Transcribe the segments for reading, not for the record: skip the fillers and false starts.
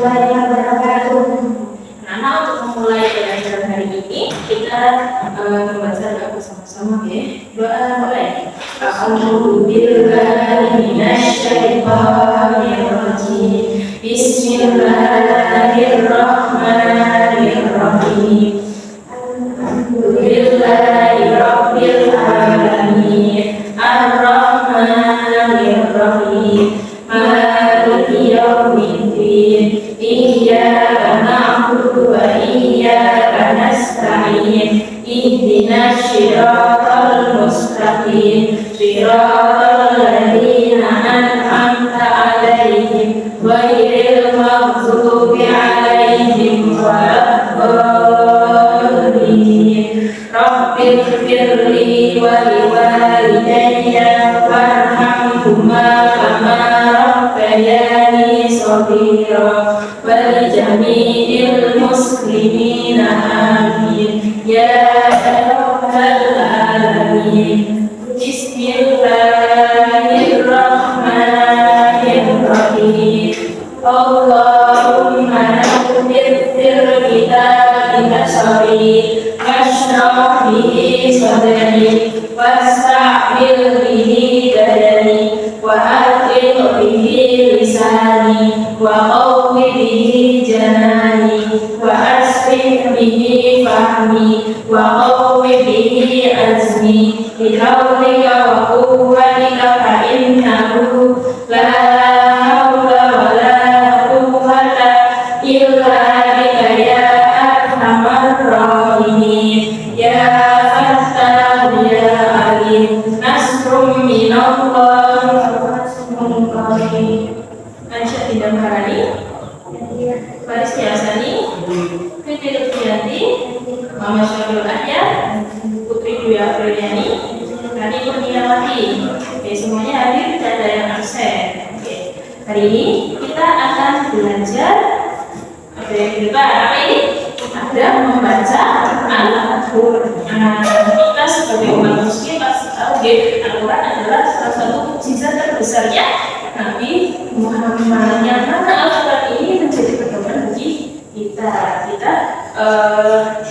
warahmatullahi wabarakatuh. Nah, untuk memulai pelajaran hari ini kita membaca doa bersama-sama ya. Doa mulai. A'udzubillahi minasyaitonirrajim. Bismillahirrahmanirrahim. Alhamdulillahirabbil alamin. Ar-Rahmanirrahim. Maliki yaumiddin. Iyyaka na'budu wa iyyaka nasta'in. Ihdinas siratal mustaqim. Siratal ladzina an'amta 'alaihim ghairil maghdubi 'alaihim waladdallin. Rabbighfirli wa liwalidayya warhamhuma kama rabbayani shaghira wa lijami'il muslimina amin ya rabbal alamin. Bismillahirrahmanirrahim. Allahumma nabbir kitabika syari washrah bihi sadri wasta'mil bihi badani wa aqim bihi lisani wa qawwi bihi janani wa asrih bihi fahmi wa qawwi bihi azmi bihaulika wa quwwatika fa innahu la hawla wa la quwwata illa bika ya arhamar rahimin ya fattah ya alim. Nasrum minallah wa nasrun qarib. Aisyah Dinda Maharani, Faris Yasani, Fitri Lutfianti, Mama Syarul Ahya, Putri Dwi Afriliani, Rani Kurniawati. Oke, semuanya hadir, tidak ada yang absen. Oke, hari ini kita akan belajar apa yang di depan. Apa ini? Ada membaca Al-Quran. Kita sebagai umat muslim pasti tahu Al-Quran adalah salah satu mukjizat terbesarnya Nabi Muhammad. Yang mana Al-Quran ini menjadi pedoman bagi kita. Kita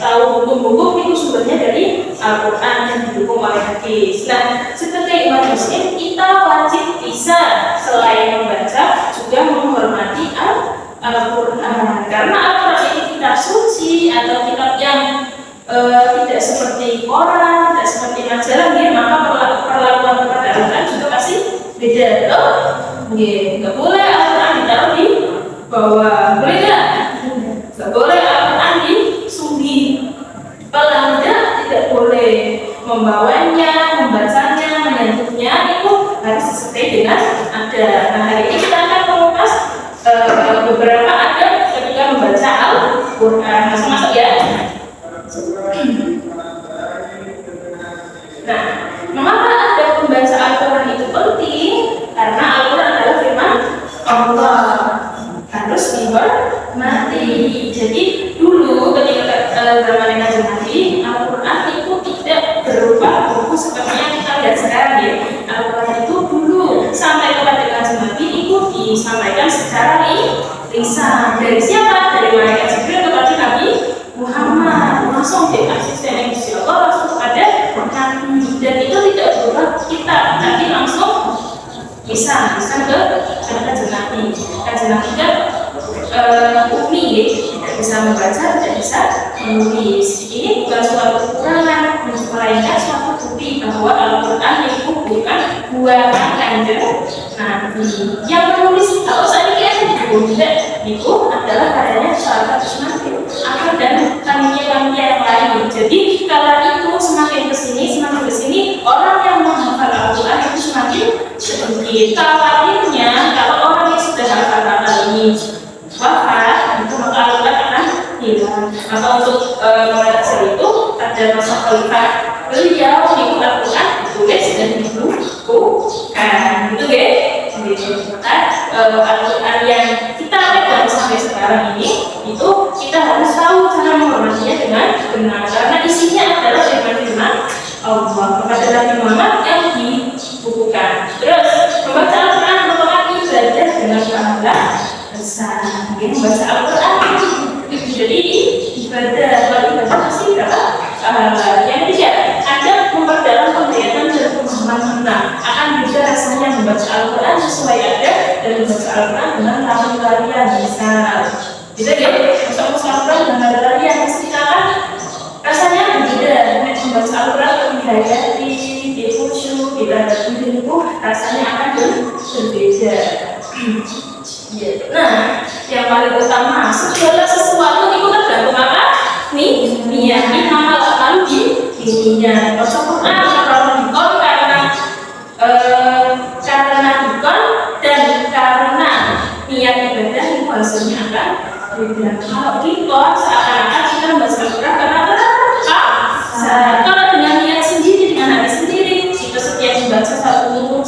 tahu hukum-hukum itu sumbernya dari Al-Quran yang didukung oleh hadis. Nah, sebagai umat muslim kita wajib bisa selain membaca juga menghormati Al-Quran, karena Al-Quran ini kitab suci atau kitab yang tidak seperti Quran, tidak seperti majalah, maka perlakuan kepada Al-Quran juga pasti beda. Nggak boleh Al-Quran ditaruh di bawah, boleh nggak? Nggak boleh Al-Quran disunggi, pelanda tidak boleh membawanya, membacanya, menyentuhnya, itu harus sesuai dengan ada. Nah, hari ini kita akan mengupas beberapa adab ketika membaca Al-Quran. Masuk ya. Nah, mengapa adab membaca Al-Quran itu penting? Karena Al-Quran adalah firman Allah, harus dihormati. Jadi dulu ketika zaman Kanjeng Nabi, Al-Quran itu tidak berupa buku seperti yang kita lihat sekarang ya. Al-Quran itu dulu sampai kepada Kanjeng Nabi itu disampaikan secara lisan. Dari siapa? Dari malaikat Jibril kepada Nabi Muhammad, langsung dikasih yang Gusti Allah langsung kepada Nabi, dan itu tidak berupa kitab, tapi langsung lisan ke Kanjeng Nabi. Kanjeng Nabi kan umi, tidak bisa membaca, tidak bisa menulis. Ini bukan suatu kekurangan, melainkan suatu bukti bahwa Al-Quran itu bukan buatan Kanjeng Nabi. Yang menulis kalau saya kira itu adalah karyanya sahabat Nabi Ahmad dan kami-kami yang lain. Jadi kalau itu semakin kesini orang yang menghafal Al-Quran itu semakin sedikit. Khawatirnya kalau orang yang sudah hafal ini wafat, itu maka Al-Quran akan hilang. Maka untuk mengatasi itu ada masa khalifah beliau di Al-Quran ditulis dan dibukukan, gitu ya. Maka Al-Quran yang kita pegang sampai sekarang ini itu kita harus tahu cara menghormatinya dengan benar, karena isinya adalah firman-firman Allah kepada Nabi Muhammad yang dibukukan. Terus membaca Al-Quran merupakan ibadah dengan pahala besar. Mungkin membaca Al-Quran. Jadi ibadah pasti berapa? Yang ketiga, ada memperdalam penghayatan dan pemahaman makna. Akan juga rasanya membaca Al-Quran sesuai ada dan membaca Al-Quran dengan lari-larian misal. Bisa ya, membaca Al-Quran dengan lari-larian pasti kan rasanya berbeda. Membaca Al-Quran lebih hayati, khusyuk, kita itu rasanya akan berbeda. Nah, yang paling utama segala sesuatu itu tergantung apa? Niat. Nama lalu di niat. Baca Quran kalau dikon karena dikon dan karena niat ibadah itu hasilnya akan beda. Kalau dikon seakan-akan kita membaca Quran karena kalau dengan niat sendiri, dengan hati sendiri, kita setiap membaca satu huruf,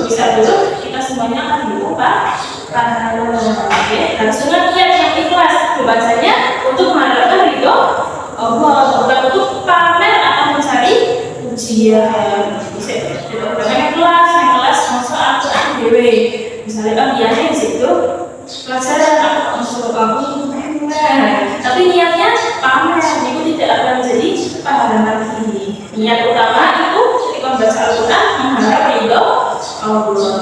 bisa dulu, kita semuanya akan diubah. Harus dengan niat yang ikhlas membacanya untuk mengharapkan ridho Allah, bukan untuk pamer atau mencari pujian. Bisa dengan kelas masuk Al-Quran dewe. Misalnya kan niatnya di situ pelajaran aku masuk kamu, tapi niatnya pamer, itu tidak akan menjadi pahala lagi. Niat utama itu ketika membaca Al-Quran mengharap ridho Allah.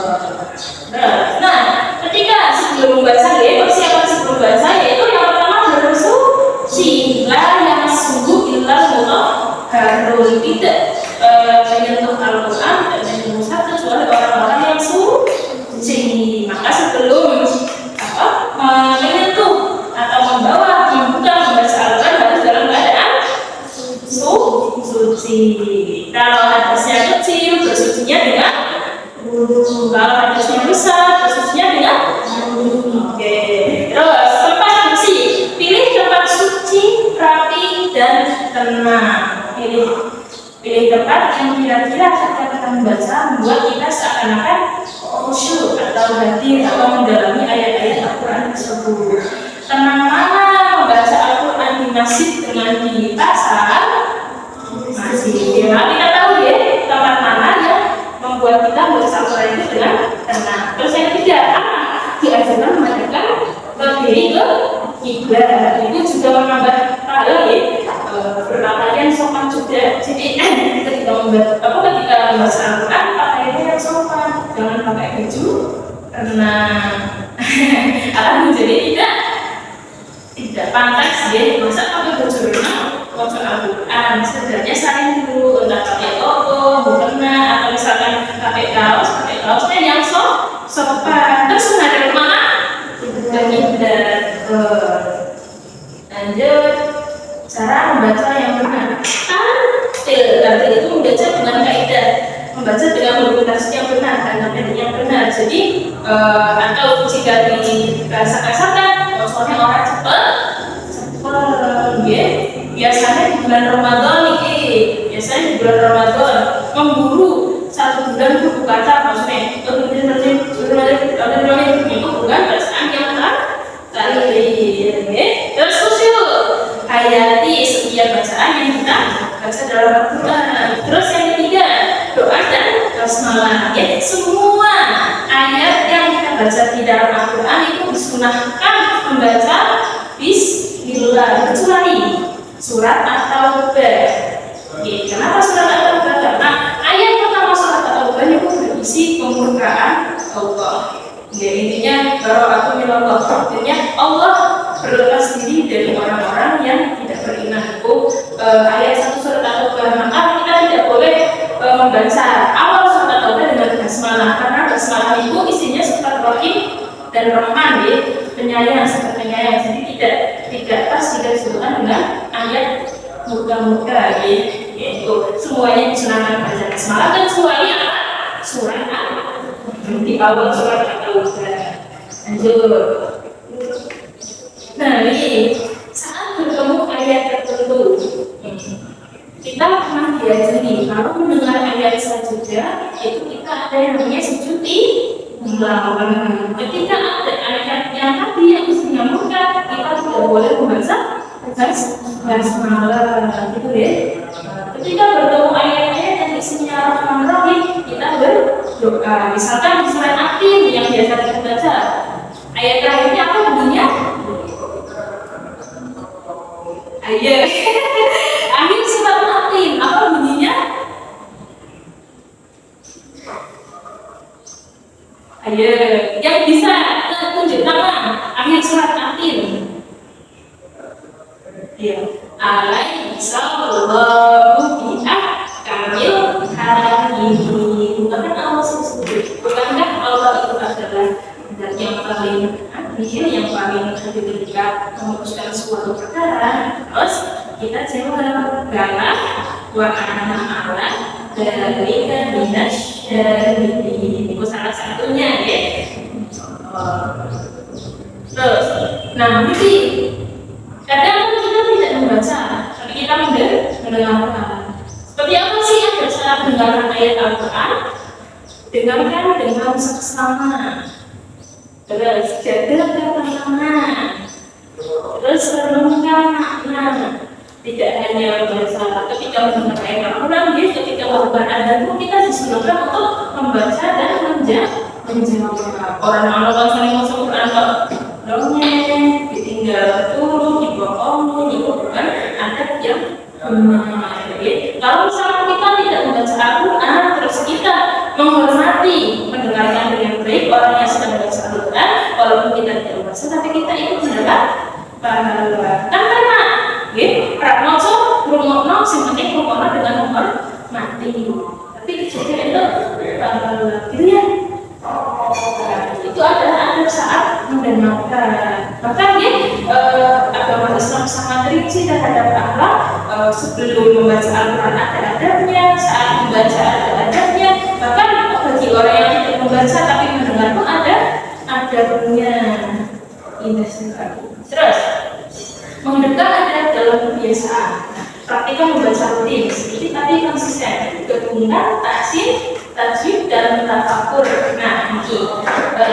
Nah, ketika sebelum membaca persiapan sebelum membaca yaitu yang pertama bersuci, la yang sungguh ilal mutahharun, tidak menyentuh Al-Quran dan menyentuh mushaf kecuali orang-orang yang suci. Maka sebelum menyentuh atau membawa, membuka, membaca Al-Quran harus dalam keadaan suci. Kalau hadasnya kecil, bersucinya dengan wudu. Kalau hadasnya besar, bersucinya dengan wudu. Oke. Terus tempat bersih, pilih tempat suci, rapi dan tenang. Pilih tempat yang kira-kira ketika kita membaca membuat kita seakan-akan khusyuk atau hadir atau mendalami ayat-ayat Al-Quran tersebut. Tenang mana membaca Al-Quran di masjid dengan di pasar? Masjid. Nah, kita tahu ya tempat mana yang membuat kita membaca Al-Quran itu dengan tenang. Terus yang ketiga, diajarkan mereka berdiri ke kiblat. Itu juga menambah pahala ya. Berpakaian sopan juga. Jadi ketika membaca Al-Quran pakaiannya yang sopan, jangan pakai baju karena akan menjadi tidak pantas ya. Masa pakai baju renang baca Al-Quran, sebenarnya saling dulu, entah pakai koko, mukena, atau misalkan pakai kaosnya yang sopan. Terus menghadap kemana? Ke kiblat. Lanjut, cara membaca yang benar. Arti itu membaca dengan kaidah, membaca dengan argumentasi yang benar, dengan metode yang benar. Jadi atau jika dikasar-kasarkan, soalnya orang cepat, biasanya di bulan Ramadan memburu satu bulan buku kata, maksudnya itu bukan perasaan yang terus khusyuk, hayati setiap bacaan yang kita baca dalam Al-Quran. Terus yang ketiga, doa dan basmalah. Ya, semua ayat yang kita baca di dalam Al-Quran itu disunahkan membaca Bismillah, kecuali surat At-Taubah. Kenapa surat At-Taubah? Karena ayat pertama surat At-Taubah itu berisi kemurkaan Allah. Intinya bara'atu minallah, artinya Allah berlepas diri dari orang-orang yang tidak beriman. Itu ayat 1 surat At-Taubah. Maka kita tidak boleh membaca awal surat At-Taubah dengan basmalah, karena basmalah itu isinya sifat rahim dan rahman, penyayang, sifat penyayang. Jadi tidak pas jika disebutkan dengan ayat muka-muka, yaitu semuanya disunahkan baca basmalah dan semuanya surat di awal surat At-Taubah. Lanjut. Nah, ini saat bertemu ayat tertentu, kita pernah diajari kalau mendengar ayat selanjutnya itu kita ada yang namanya sujud tilawah. Ketika ada ayat yang tadi yang isinya muka, kita tidak boleh membaca basmalah, gitu ya. Ketika bertemu ayat-ayat yang isinya Rahman Rahim, kita berdoa. Misalkan di surat At-Tin yang biasa kita baca, Ayat terakhirnya apa bunyinya? Ayo. Akhir surat Atin apa bunyinya? Ayo, yang bisa tunjuk tangan. Akhir surat Atin. Ya, alaihissallahu bi'ahkamil hakimin. Bukankah Allah sendiri? Bukankah Allah itu adalah dan yang paling adil, yang paling adil ketika memutuskan suatu perkara? Terus kita jawab bala wa ana ala dzalika minasyahidin. Itu salah satunya ya. Terus, nah jadi kadang kita tidak membaca, tapi kita mendengarkan. Seperti apa sih yang cara mendengarkan ayat Al-Quran? Dengarkan dengan seksama. Terus jaga kata-kata. Terus renungkan makna. Tidak hanya membaca, ketika mendengar ayat Al-Quran, ketika melakukan adzan pun kita disuruhkan untuk membaca dan menjawab. Orang-orang sering masuk Quran kok dongeng, ditinggal turun, dibohongin, itu bukan adab yang benar. Kalau misalnya kita tidak membaca Al-Quran, terus kita menghormati, mendengarkan dengan baik orang yang sedang membaca Al-Quran, walaupun kita tidak membaca, tapi kita ikut mendapat pahala. Kan pernah, pernah ngocok, rumokno, sementing rumokno dengan menghormati. Tapi kejadian itu pahala, gitu ya. Itu adalah adab saat mendengarkan. Bahkan agama Islam sangat rinci terhadap akhlak. Sebelum membaca Al-Quran ada adabnya, saat membaca ada adabnya. Bahkan bagi orang yang tidak membaca tapi mendengar pun ada adabnya. Indah sekali. Terus mendengar ada dalam kebiasaan. Praktikkan membaca rutin. Jadi tadi konsisten. Gabungkan taksin, tajwid dan tafakur. Nah, ini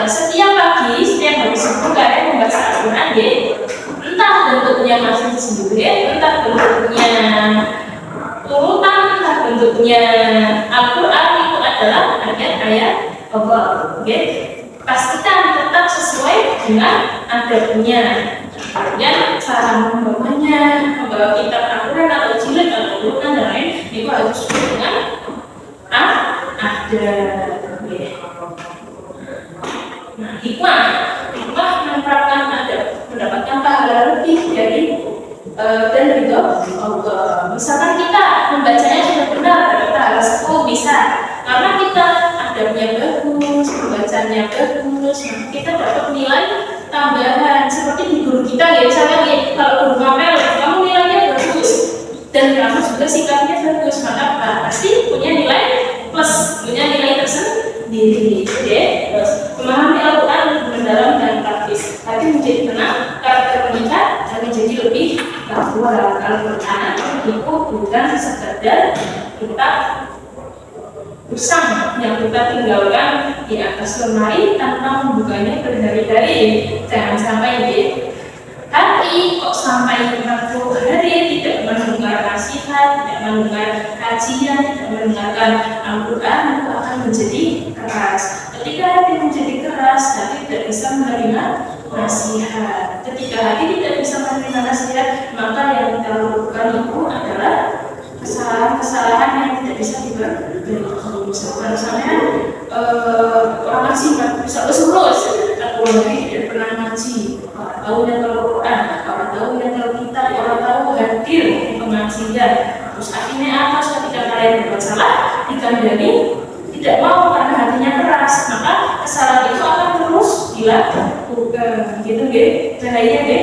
setiap pagi, setiap hari subuh kalian membaca Al-Quran ya. Entah bentuknya masih sendiri, entah bentuknya urutan, entah bentuknya Al-Quran itu adalah ayat-ayat Allah. Pastikan tetap sesuai dengan adabnya. Kemudian cara membawanya, membawa kitab Al-Quran atau jilid atau urutan dan lain itu harus sesuai dengan ada. Nah, hikmah menerapkan adab, mendapatkan pahala lebih dan ridho Allah. Misalkan kita membacanya sudah benar, dapat pahala 10 bisa, karena kita adabnya bagus, membacanya bagus, kita dapat nilai tambahan. Seperti di guru kita ya, misalnya kalau guru ngapel, kamu nilainya bagus dan kamu juga sikapnya bagus, maka pasti punya nilai plus, punya nilai tersendiri. Terus memahami Al-Quran lebih mendalam dan praktis, hati menjadi tenang, karakter meningkat, dan menjadi lebih takwa. Al-Quran itu bukan sekadar kita usang yang kita tinggalkan di atas lemari tanpa membukanya berhari-hari. Jangan sampai hati kok sampai 40 hari tidak mendengar nasihat, tidak mendengar kajian, tidak mendengarkan Al-Quran, itu akan menjadi keras. Ketika hati menjadi keras, hati tidak bisa menerima nasihat. Ketika hati tidak bisa menerima nasihat, maka yang kita lakukan itu adalah kesalahan-kesalahan yang tidak bisa diperbaiki. Misalnya orang ngaji nggak bisa lurus, aku lagi tidak pernah ngaji, orang tahu yang Al-Quran, orang tahu yang Alkitab, orang tahu hadir di pengajian. Terus akhirnya apa? Ketika kalian berbuat salah, dikandani tidak mau karena hatinya keras, maka kesalahan itu akan terus dilakukan. Gitu deh, bahaya deh.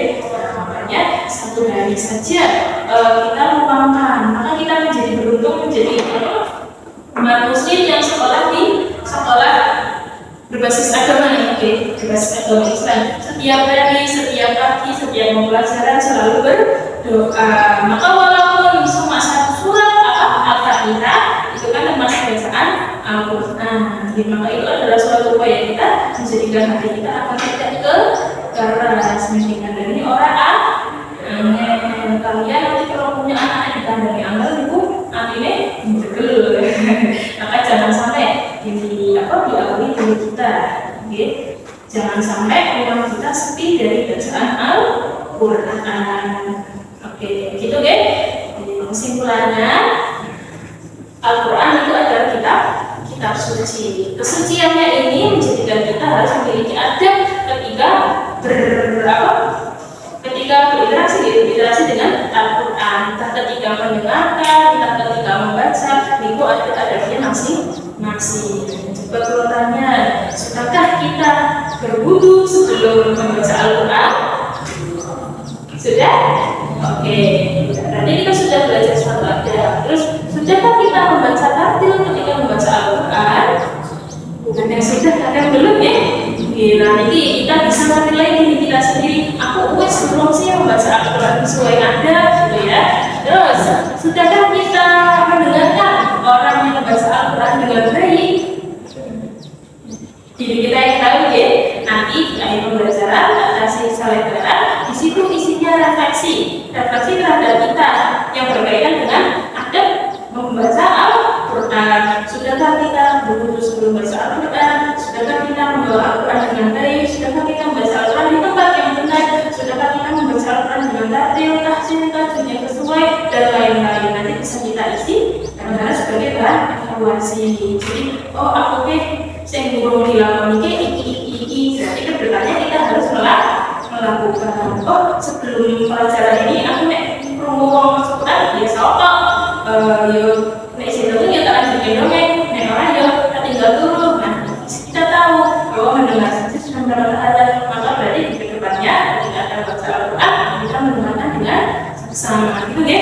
Makanya satu hari saja kita lupakan, maka kita menjadi beruntung, menjadi umat muslim yang sekolah di sekolah berbasis agama, berbasis agama Islam. Setiap hari, setiap pagi, setiap mau pelajaran selalu berdoa. Maka walaupun cuma satu surat Al-Fatihah itu kan termasuk bacaan Al-Quran. Maka itu adalah suatu upaya kita menjadikan hati kita akan tidak keras, mendingan ini orang kalian nanti kalau punya anak yang dikandani angel itu artinya begel. Maka jangan sampai diawali diri kita, jangan sampai rumah Quran. Oke, gitu deh. Kesimpulannya, Al-Quran itu adalah kitab suci. Kesuciannya ini menjadikan kita harus memiliki adab ketika berinteraksi dengan Al-Quran. Entah ketika mendengarkan, entah ketika membaca, itu adab-adabnya masing-masing. Coba kalau tanya, sudahkah kita berwudu sebelum membaca Al-Quran? Sudah? Oke. Berarti kita sudah belajar suatu adab. Terus, sudahkah kita membaca tartil ketika membaca Al-Quran? Bukan yang sudah, kadang belum ya? Nah, ini kita bisa menilai diri kita sendiri. Aku belum sih membaca Al-Quran sesuai ada, gitu ya. Terus, sudahkah kita mendengarkan orang yang membaca Al-Quran dengan baik? Jadi kita yang tahu ya. Nanti di akhir pembelajaran ada sisa lebaran. Di situ isinya refleksi terhadap kita yang berkaitan dengan adab membaca Al-Quran. Sudahkah kita berwudu sebelum membaca Al-Quran? Sudahkah kita membawa Al-Quran dengan baik? Sudahkah kita membaca Al-Quran di tempat yang benar? Sudahkah kita membaca Al-Quran dengan tartil, tahsin, tajwid yang sesuai, dan lain-lain? Nanti bisa kita isi karena sebagai bahan evaluasi. Jadi, aku saya burung dilakoni iki. Berarti kedepannya kita harus melakukan. Sebelum pelajaran ini aku ngomong seputar biasa nek sing dulu ya tak lanjut dongeng, nek ora ya tinggal turun. Nah, kita tahu bahwa mendengar saja sudah berada, maka berarti di kedepannya ketika ada baca Al-Quran kita mendengarkan dengan sama. Gitu ya.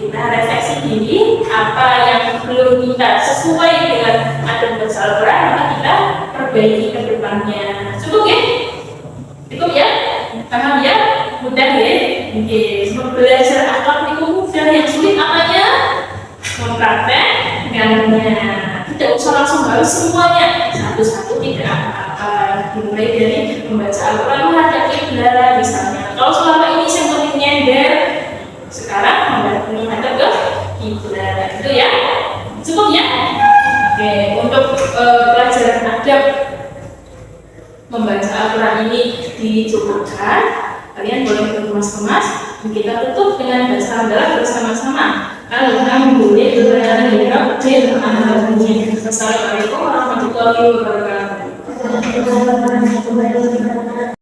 Kita refleksi diri apa yang belum kita sesuai dengan adab baca Al-Quran, maka kita perbaiki ke depannya. Cukup ya? Cukup ya? Paham ya? Mudah ya? Oke, belajar akhlak itu mudah, yang sulit apanya? Mempraktekkannya. Tidak usah langsung harus semuanya satu-satu, tidak apa-apa. Dimulai dari membaca Al-Quran menghadap kiblat misalnya. Kalau selama ini yang penting nyender, sekarang menghadap ke kiblat. Itu ya? Cukup ya? Oke, untuk pelajaran adab membaca Al-Quran ini dicukupkan. Kalian boleh berkemas-kemas. Kita tutup dengan baca hamdalah bersama-sama. Alhamdulillahirabbil alamin. Assalamualaikum warahmatullahi wabarakatuh.